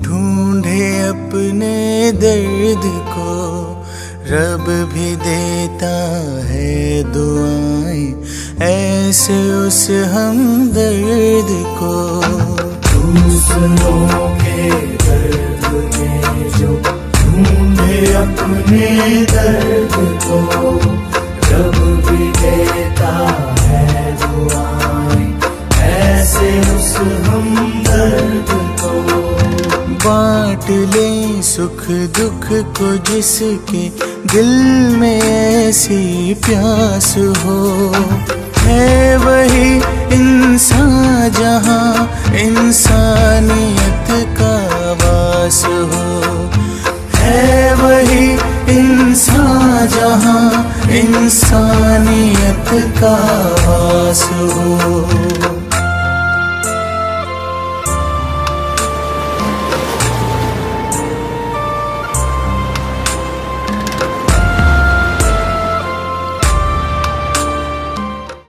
ढूंढे अपने दर्द को, रब भी देता है दुआएं ऐसे उस हमदर्द को। दूसरों के दर्द में जो ढूंढे अपने दर्द को, रब भी देता है दुआएं ऐसे उस हमदर्द को। बांट ले सुख दुख को जिसके दिल में ऐसी प्यास हो, है वही इंसान जहाँ इंसानियत का वास हो, है वही इंसान जहाँ इंसानियत का वास हो।